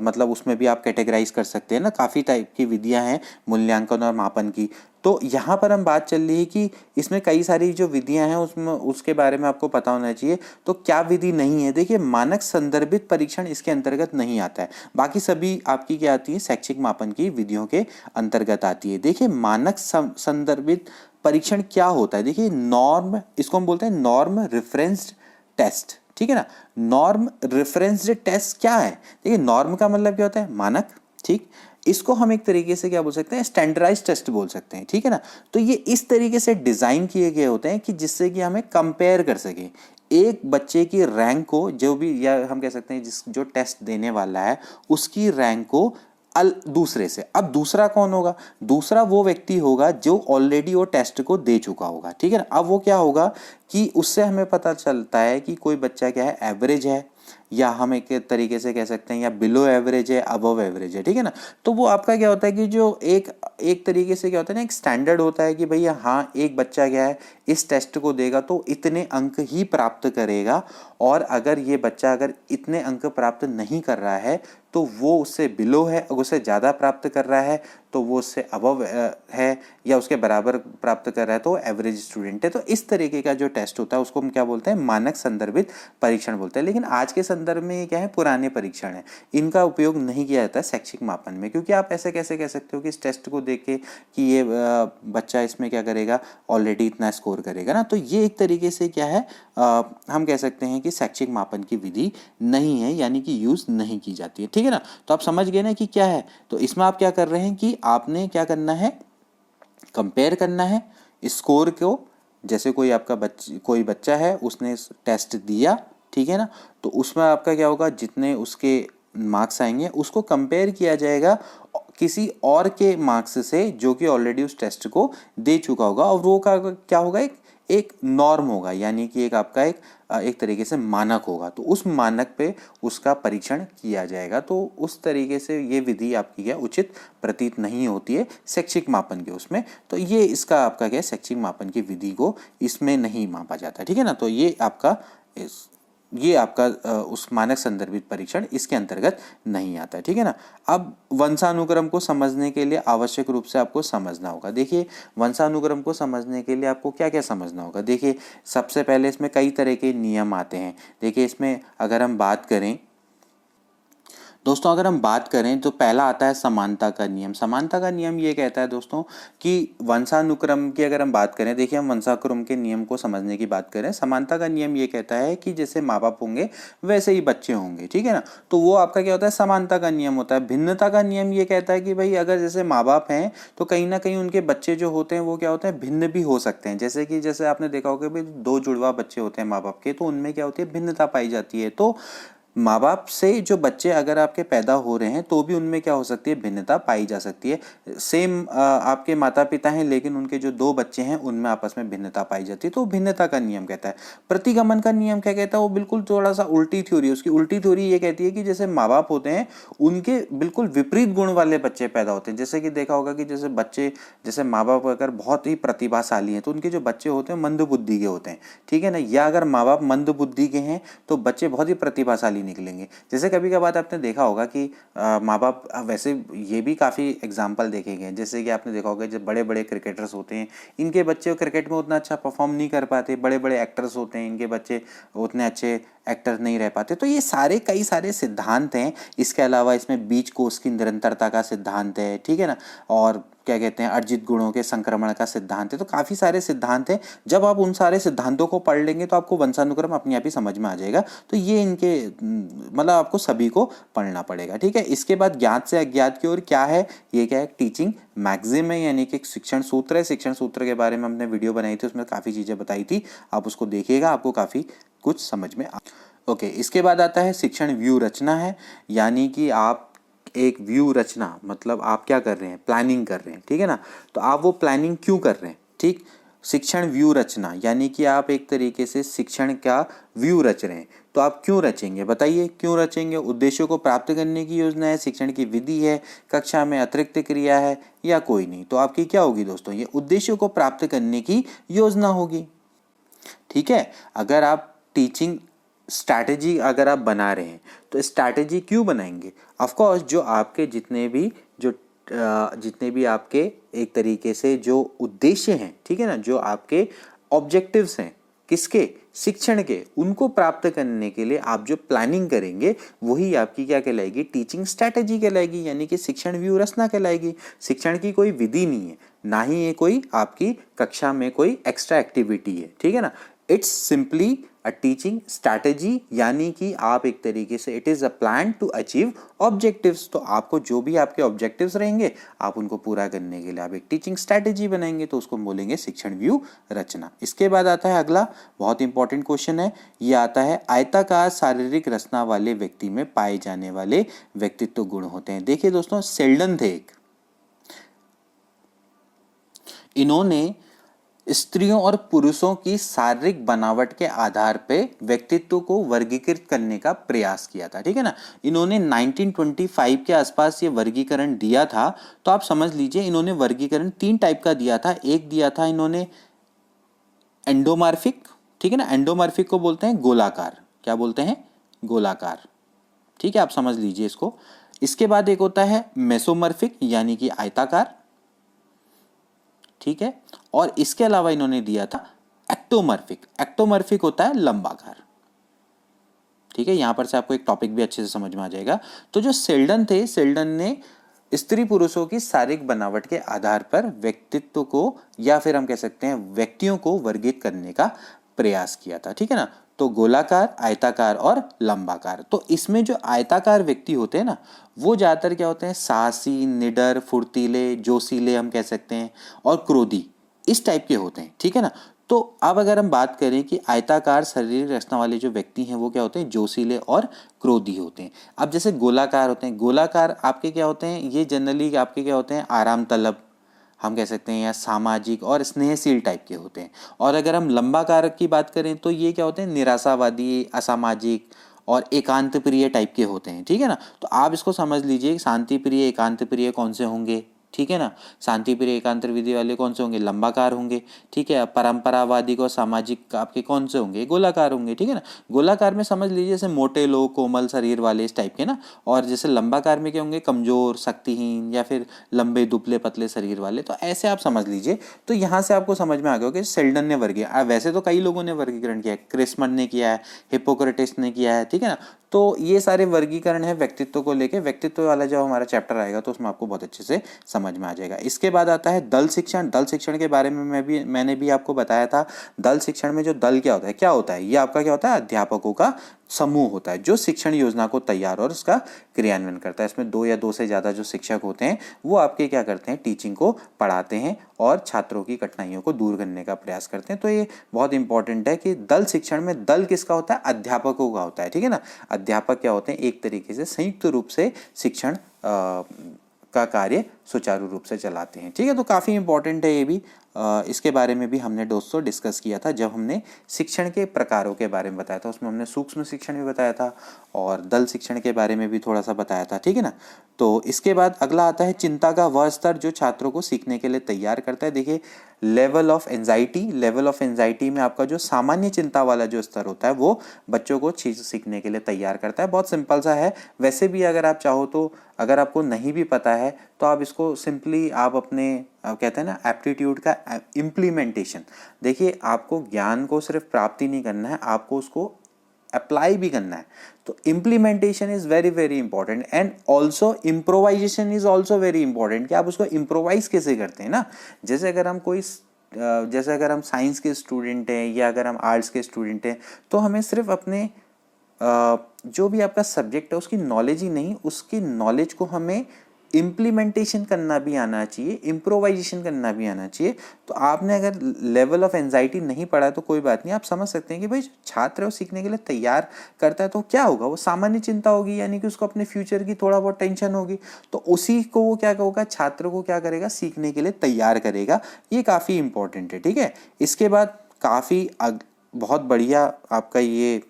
मतलब उसमें भी आप कैटेगराइज कर सकते हैं ना, काफ़ी टाइप की विधियां हैं मूल्यांकन और मापन की। तो यहाँ पर हम बात चल रही है कि इसमें कई सारी जो विधियां हैं उसमें उसके बारे में आपको पता होना चाहिए। तो क्या विधि नहीं है, देखिए मानक संदर्भित परीक्षण इसके अंतर्गत नहीं आता है, बाकी सभी आपकी क्या आती है, शैक्षिक मापन की विधियों के अंतर्गत आती है। देखिए मानक संदर्भित परीक्षण क्या होता है, देखिए नॉर्म, इसको हम बोलते हैं नॉर्म रेफरेंस्ड टेस्ट, ठीक है ना। नॉर्म रेफरेंस्ड टेस्ट क्या है, देखिए नॉर्म का मतलब क्या होता है, मानक, ठीक। इसको हम एक तरीके से क्या बोल सकते हैं, स्टैंडर्डाइज्ड टेस्ट बोल सकते हैं, ठीक है ना। तो ये इस तरीके से डिजाइन किए गए होते हैं कि जिससे कि हमें कंपेयर कर सके एक बच्चे की रैंक को, जो भी, या हम कह सकते हैं जिस जो टेस्ट देने वाला है उसकी रैंक को दूसरे से। अब दूसरा कौन होगा, दूसरा वो व्यक्ति होगा जो ऑलरेडी वो टेस्ट को दे चुका होगा, ठीक है ना। अब वो क्या होगा कि उससे हमें पता चलता है कि कोई बच्चा क्या है, एवरेज है, या हम एक तरीके से कह सकते हैं या बिलो एवरेज है, अबव एवरेज है, ठीक है ना। तो वो आपका क्या होता है कि जो एक तरीके से क्या होता है ना, एक स्टैंडर्ड होता है कि भैया हाँ एक बच्चा क्या है इस टेस्ट को देगा तो इतने अंक ही प्राप्त करेगा, और अगर ये बच्चा अगर इतने अंक प्राप्त नहीं कर रहा है तो वो उससे बिलो है, अगर उससे ज़्यादा प्राप्त कर रहा है तो वो उससे अबव है, या उसके बराबर प्राप्त कर रहा है तो एवरेज स्टूडेंट है। तो इस तरीके का जो टेस्ट होता है उसको हम क्या बोलते हैं, मानक संदर्भित परीक्षण बोलते हैं। लेकिन आज के संदर्भ में ये क्या है, पुराने परीक्षण है, इनका उपयोग नहीं किया जाता है शैक्षिक मापन में, क्योंकि आप ऐसे कैसे कह सकते हो कि इस टेस्ट को देख के कि ये बच्चा इसमें क्या करेगा, ऑलरेडी इतना स्कोर करेगा ना। तो ये एक तरीके से क्या है, हम कह सकते हैं कि शैक्षिक मापन की विधि नहीं है, यानी कि यूज नहीं की जाती है, ठीक है ना। तो आप समझ गए ना कि क्या है। तो इसमें आप क्या कर रहे हैं कि आपने क्या करना है, कंपेयर करना है स्कोर को। जैसे कोई बच्चा है उसने टेस्ट दिया, ठीक है ना, तो उसमें आपका क्या होगा, जितने उसके मार्क्स आएंगे उसको कंपेयर किया जाएगा किसी और के मार्क्स से जो कि ऑलरेडी उस टेस्ट को दे चुका होगा, और वो का क्या होगा, एक नॉर्म होगा, यानी कि एक आपका एक तरीके से मानक होगा। तो उस मानक पे उसका परीक्षण किया जाएगा। तो उस तरीके से ये विधि आपकी क्या उचित प्रतीत नहीं होती है शैक्षिक मापन के उसमें। तो ये इसका आपका क्या शैक्षिक मापन की विधि को इसमें नहीं मापा जाता, ठीक है ना। तो ये आपका ये आपका उस मानक संदर्भित परीक्षण इसके अंतर्गत नहीं आता है, ठीक है ना। अब वंशानुक्रम को समझने के लिए आवश्यक रूप से आपको समझना होगा। देखिए वंशानुक्रम को समझने के लिए आपको क्या क्या समझना होगा। देखिए सबसे पहले इसमें कई तरह के नियम आते हैं। देखिए इसमें अगर हम बात करें दोस्तों, अगर हम बात करें तो पहला आता है समानता का नियम। समानता का नियम ये कहता है दोस्तों कि वंशानुक्रम की अगर हम बात करें, देखिए हम वंशानुक्रम के नियम को समझने की बात करें, समानता का नियम ये कहता है कि जैसे माँ बाप होंगे वैसे ही बच्चे होंगे, ठीक है ना। तो वो आपका क्या होता है, समानता का नियम होता है। भिन्नता का नियम ये कहता है कि भाई अगर जैसे माँ बाप हैं तो कहीं ना कहीं उनके बच्चे जो होते हैं वो क्या होते हैं, भिन्न भी हो सकते हैं। जैसे कि जैसे आपने देखा होगा भाई दो जुड़वा बच्चे होते हैं माँ बाप के, तो उनमें क्या होती है, भिन्नता पाई जाती है। तो माँ बाप से जो बच्चे अगर आपके पैदा हो रहे हैं तो भी उनमें क्या हो सकती है, भिन्नता पाई जा सकती है। सेम आपके माता पिता हैं लेकिन उनके जो दो बच्चे हैं उनमें आपस में भिन्नता पाई जाती है, तो भिन्नता का नियम कहता है। प्रतिगमन का नियम क्या कहता है, वो बिल्कुल थोड़ा सा उल्टी थ्योरी। उसकी उल्टी थ्योरी ये कहती है कि जैसे माँ बाप होते हैं उनके बिल्कुल विपरीत गुण वाले बच्चे पैदा होते हैं। जैसे कि देखा होगा कि जैसे बच्चे, जैसे माँ बाप अगर बहुत ही प्रतिभाशाली हैं तो उनके जो बच्चे होते हैं मंद बुद्धि के होते हैं, ठीक है ना। या अगर माँ बाप मंद बुद्धि के हैं तो बच्चे बहुत ही प्रतिभाशाली निकलेंगे। जैसे कभी कभार आपने देखा होगा कि माँ बाप, वैसे ये भी काफ़ी एग्जाम्पल देखे गए, जैसे कि आपने देखा होगा जब बड़े बड़े क्रिकेटर्स होते हैं इनके बच्चे क्रिकेट में उतना अच्छा परफॉर्म नहीं कर पाते। बड़े बड़े एक्टर्स होते हैं इनके बच्चे उतने अच्छे एक्टर नहीं रह पाते। तो ये सारे कई सारे सिद्धांत हैं। इसके अलावा इसमें बीज कोष की निरंतरता का सिद्धांत है, ठीक है ना। और क्या कहते हैं, अर्जित गुणों के संक्रमण का सिद्धांत है। तो काफ़ी सारे सिद्धांत हैं। जब आप उन सारे सिद्धांतों को पढ़ लेंगे तो आपको वंशानुक्रम अपने आप ही समझ में आ जाएगा। तो ये इनके मतलब आपको सभी को पढ़ना पड़ेगा, ठीक है। इसके बाद ज्ञात से अज्ञात की ओर क्या है, ये क्या है, टीचिंग मैक्सिम है, यानी कि शिक्षण सूत्र है। शिक्षण सूत्र के बारे में हमने वीडियो बनाई थी, उसमें काफ़ी चीज़ें बताई थी, आप उसको देखिएगा, आपको काफ़ी कुछ समझ में ओके। इसके बाद आता है शिक्षण व्यू रचना है, यानी कि आप एक व्यू रचना, मतलब आप क्या कर रहे हैं, प्लानिंग कर रहे हैं, ठीक है ना। तो आप वो प्लानिंग क्यों कर रहे हैं, ठीक। शिक्षण व्यू रचना यानी कि आप एक तरीके से शिक्षण का व्यू रच रहे हैं। तो आप क्यों रचेंगे, बताइए क्यों रचेंगे। उद्देश्यों को प्राप्त करने की योजना है, शिक्षण की विधि है, कक्षा में अतिरिक्त क्रिया है, या कोई नहीं। तो आपकी क्या होगी दोस्तों, ये उद्देश्यों को प्राप्त करने की योजना होगी, ठीक है। अगर आप टीचिंग स्ट्रैटेजी अगर आप बना रहे हैं तो स्ट्रैटेजी क्यों बनाएंगे, ऑफ कोर्स जो आपके जितने भी आपके एक तरीके से जो उद्देश्य हैं, ठीक है ना, जो आपके ऑब्जेक्टिव्स हैं, किसके, शिक्षण के, उनको प्राप्त करने के लिए आप जो प्लानिंग करेंगे वही आपकी क्या कहलाएगी, टीचिंग स्ट्रैटेजी कहलाएगी, यानी कि शिक्षण व्यू रचना कहलाएगी। शिक्षण की कोई विधि नहीं है, ना ही ये कोई आपकी कक्षा में कोई एक्स्ट्रा एक्टिविटी है, ठीक है ना। It's simply a teaching strategy, यानी कि आप एक तरीके से it is a plan to achieve objectives. तो आपको जो भी आपके ऑब्जेक्टिव्स रहेंगे आप उनको पूरा करने के लिए आप एक टीचिंग स्ट्रैटेजी बनाएंगे, तो उसको बोलेंगे शिक्षण व्यू रचना। इसके बाद आता है अगला बहुत इंपॉर्टेंट क्वेश्चन है, ये आता है आयताकार शारीरिक रचना वाले व्यक्ति में पाए जाने वाले व्यक्तित्व गुण होते हैं। देखिए दोस्तों, सेल्डन थे एक, इन्होंने स्त्रियों और पुरुषों की शारीरिक बनावट के आधार पर व्यक्तित्व को वर्गीकृत करने का प्रयास किया था, ठीक है ना। इन्होंने 1925 के आसपास ये वर्गीकरण दिया था। तो आप समझ लीजिए इन्होंने वर्गीकरण 3 टाइप का दिया था। एक दिया था इन्होंने एंडोमॉर्फिक, ठीक है ना, एंडोमॉर्फिक को बोलते हैं गोलाकार, क्या बोलते हैं, गोलाकार, ठीक है, आप समझ लीजिए इसको। इसके बाद एक होता है मेसोमॉर्फिक, यानी कि आयताकार, ठीक है। और इसके अलावा इन्होंने दिया था एक्टोमॉर्फिक, एक्टोमॉर्फिक होता है लंबाकार, ठीक है। यहां पर से आपको एक टॉपिक भी अच्छे से समझ में आ जाएगा। तो जो सेल्डन थे, सेल्डन ने स्त्री पुरुषों की शारीरिक बनावट के आधार पर व्यक्तित्व को, या फिर हम कह सकते हैं व्यक्तियों को वर्गीकृत करने का प्रयास किया था, ठीक है ना। तो गोलाकार, आयताकार और लंबाकार। तो इसमें जो आयताकार व्यक्ति होते हैं ना, वो ज्यादातर क्या होते हैं, साहसी, निडर, फुर्तीले, जोशीले हम कह सकते हैं, और क्रोधी, इस टाइप के होते हैं, ठीक है ना। तो अब अगर हम बात करें कि आयताकार शरीर रचना वाले जो व्यक्ति हैं वो क्या होते हैं, जोशीले और क्रोधी होते हैं। अब जैसे गोलाकार होते हैं, गोलाकार आपके क्या होते हैं, ये जनरली आपके क्या होते हैं, आराम तलब हम कह सकते हैं, या सामाजिक और स्नेहशील टाइप के होते हैं। और अगर हम लंबाकार की बात करें तो ये क्या होते हैं, निराशावादी, असामाजिक और एकांत प्रिय टाइप के होते हैं, ठीक है ना। तो आप इसको समझ लीजिए, शांति प्रिय, एकांत प्रिय कौन से होंगे, ठीक है ना। शांति प्रिय एकांतर विधि वाले कौन से होंगे, लंबाकार होंगे। ठीक है, परंपरावादी और सामाजिक आपके कौन से होंगे, गोलाकार होंगे। ठीक है ना, गोलाकार में समझ लीजिए जैसे मोटे लोग, कोमल शरीर वाले, इस टाइप के ना। और जैसे लंबाकार में क्या होंगे, कमजोर, शक्तिहीन, या फिर लंबे दुबले पतले शरीर वाले। तो ऐसे आप समझ लीजिए। तो यहाँ से आपको समझ में आ गया होगा कि सेल्डन ने वर्गीकरण, वैसे तो कई लोगों ने वर्गीकरण किया है, क्रिस्मन ने किया है, हिप्पोक्रेटिस ने किया है। ठीक है ना, तो ये सारे वर्गीकरण है व्यक्तित्व को लेके। व्यक्तित्व वाला जब हमारा चैप्टर आएगा तो उसमें आपको बहुत अच्छे से समझ में आ जाएगा। इसके बाद आता है दल शिक्षण। दल शिक्षण के बारे में मैंने भी आपको बताया था। दल शिक्षण में जो दल क्या होता है, ये आपका क्या होता है, अध्यापकों का समूह होता है जो शिक्षण योजना को तैयार और उसका क्रियान्वयन करता है। इसमें 2 या 2 से ज़्यादा जो शिक्षक होते हैं वो आपके क्या करते हैं, टीचिंग को पढ़ाते हैं और छात्रों की कठिनाइयों को दूर करने का प्रयास करते हैं। तो ये बहुत इंपॉर्टेंट है कि दल शिक्षण में दल किसका होता है, अध्यापकों का होता है। ठीक है ना, अध्यापक क्या होते हैं, एक तरीके से संयुक्त रूप से शिक्षण का कार्य सुचारू रूप से चलाते हैं। ठीक है, तो काफ़ी इंपॉर्टेंट है ये भी। इसके बारे में भी हमने दोस्तों डिस्कस किया था जब हमने शिक्षण के प्रकारों के बारे में बताया था। उसमें हमने सूक्ष्म शिक्षण भी बताया था और दल शिक्षण के बारे में भी थोड़ा सा बताया था। ठीक है ना, तो इसके बाद अगला आता है चिंता का वह स्तर जो छात्रों को सीखने के लिए तैयार करता है। देखिए, लेवल ऑफ एंजाइटी में आपका जो सामान्य चिंता वाला जो स्तर होता है वो बच्चों को चीज़ सीखने के लिए तैयार करता है। बहुत सिंपल सा है। वैसे भी अगर आप चाहो तो, अगर आपको नहीं भी पता है तो आप इसको सिंपली आप अपने कहते हैं ना एप्टीट्यूड का इम्प्लीमेंटेशन। देखिए, आपको ज्ञान को सिर्फ प्राप्ति नहीं करना है, आपको उसको अप्लाई भी करना है। तो implementation is very very important and also improvisation is also very important कि आप उसको इम्प्रोवाइज कैसे करते हैं ना। जैसे अगर हम साइंस के स्टूडेंट हैं या अगर हम आर्ट्स के स्टूडेंट हैं तो हमें सिर्फ अपने जो भी आपका सब्जेक्ट है उसकी नॉलेज ही नहीं, उसकी नॉलेज को हमें इम्प्लीमेंटेशन करना भी आना चाहिए, इम्प्रोवाइजेशन करना भी आना चाहिए। तो आपने अगर लेवल ऑफ एंजाइटी नहीं पढ़ा तो कोई बात नहीं, आप समझ सकते हैं कि भाई छात्र वो सीखने के लिए तैयार करता है तो क्या होगा, वो सामान्य चिंता होगी, यानी कि उसको अपने फ्यूचर की थोड़ा बहुत टेंशन होगी। तो उसी को वो क्या होगा, छात्र को क्या करेगा, सीखने के लिए तैयार करेगा। ये काफ़ी इंपॉर्टेंट है। ठीक है, इसके बाद काफ़ी बहुत बढ़िया आपका ये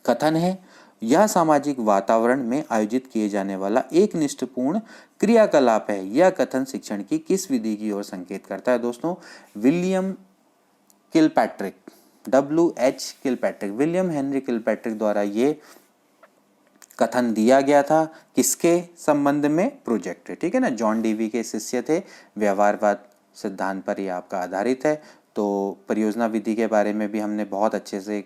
कथन है, यह सामाजिक वातावरण में आयोजित किए जाने वाला एक निष्ठपूर्ण क्रियाकलाप है। यह कथन शिक्षण की किस विधि की ओर संकेत करता है दोस्तों, William Kilpatrick, WH Kilpatrick, William Henry Kilpatrick द्वारा ये कथन दिया गया था। किसके संबंध में, प्रोजेक्ट है। ठीक है ना, जॉन डीवी के शिष्य थे। व्यवहारवाद सिद्धांत पर यह आपका आधारित है। तो परियोजना विधि के बारे में भी हमने बहुत अच्छे से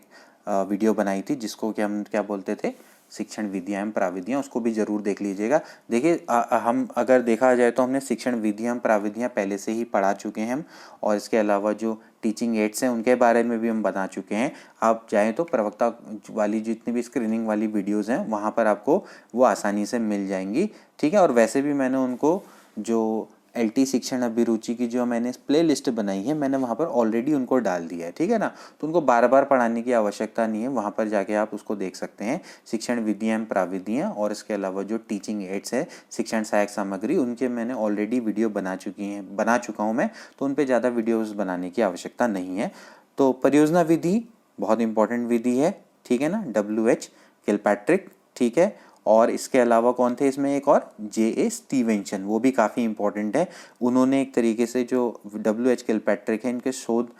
वीडियो बनाई थी जिसको कि हम क्या बोलते थे, शिक्षण विधियां एवं प्राविधियां, उसको भी जरूर देख लीजिएगा। देखिए, हम अगर देखा जाए तो हमने शिक्षण विधियां प्राविधियां पहले से ही पढ़ा चुके हैं हम, और इसके अलावा जो टीचिंग एड्स हैं उनके बारे में भी हम बता चुके हैं। आप चाहें तो प्रवक्ता वाली जितनी भी स्क्रीनिंग वाली वीडियोज़ हैं वहाँ पर आपको वो आसानी से मिल जाएंगी। ठीक है, और वैसे भी मैंने उनको जो LT शिक्षण अभिरुचि की जो मैंने प्ले लिस्ट बनाई है मैंने वहाँ पर ऑलरेडी उनको डाल दिया है। ठीक है ना, तो उनको बार बार पढ़ाने की आवश्यकता नहीं है, वहाँ पर जाके आप उसको देख सकते हैं। शिक्षण विधियाँ एवं प्राविधियाँ और इसके अलावा जो टीचिंग एड्स है, शिक्षण सहायक सामग्री, उनके मैंने ऑलरेडी वीडियो बना चुका हूँ मैं, तो उन पर ज़्यादा वीडियोज़ बनाने की आवश्यकता नहीं है। तो परियोजना विधि बहुत इंपॉर्टेंट विधि है। ठीक है ना, WH किलपैट्रिक। ठीक है, और इसके अलावा कौन थे इसमें, एक और J.A. स्टीवेंसन, वो भी काफ़ी इंपॉर्टेंट है। उन्होंने एक तरीके से जो WH किलपैट्रिक है इनके शोध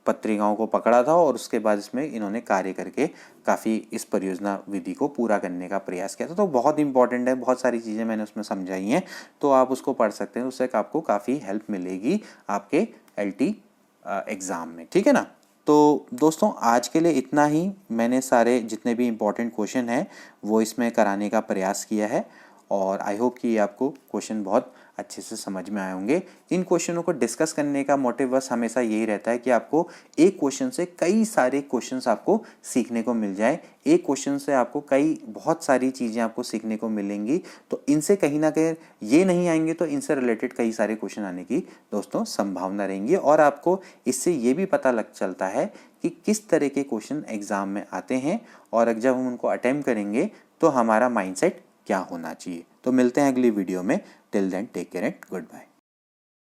पत्रिकाओं को पकड़ा था और उसके बाद इसमें इन्होंने कार्य करके काफ़ी इस परियोजना विधि को पूरा करने का प्रयास किया था। तो बहुत इंपॉर्टेंट है, बहुत सारी चीज़ें मैंने उसमें समझाई हैं, तो आप उसको पढ़ सकते हैं, उससे आपको काफ़ी हेल्प मिलेगी आपके LT एग्ज़ाम में। ठीक है ना, तो दोस्तों आज के लिए इतना ही। मैंने सारे जितने भी इम्पोर्टेंट क्वेश्चन हैं वो इसमें कराने का प्रयास किया है और आई होप कि आपको क्वेश्चन बहुत अच्छे से समझ में आए होंगे। इन क्वेश्चनों को डिस्कस करने का मोटिव बस हमेशा यही रहता है कि आपको एक क्वेश्चन से कई सारे क्वेश्चंस आपको सीखने को मिल जाए। एक क्वेश्चन से आपको बहुत सारी चीज़ें आपको सीखने को मिलेंगी, तो इनसे कहीं ना कहीं ये नहीं आएंगे तो इनसे रिलेटेड कई सारे क्वेश्चन आने की दोस्तों संभावना रहेंगी। और आपको इससे ये भी पता लग चलता है कि किस तरह के क्वेश्चन एग्जाम में आते हैं और जब हम उनको अटेम्प्ट करेंगे तो हमारा माइंडसेट क्या होना चाहिए। तो मिलते हैं अगली वीडियो में। Till then take care and good bye.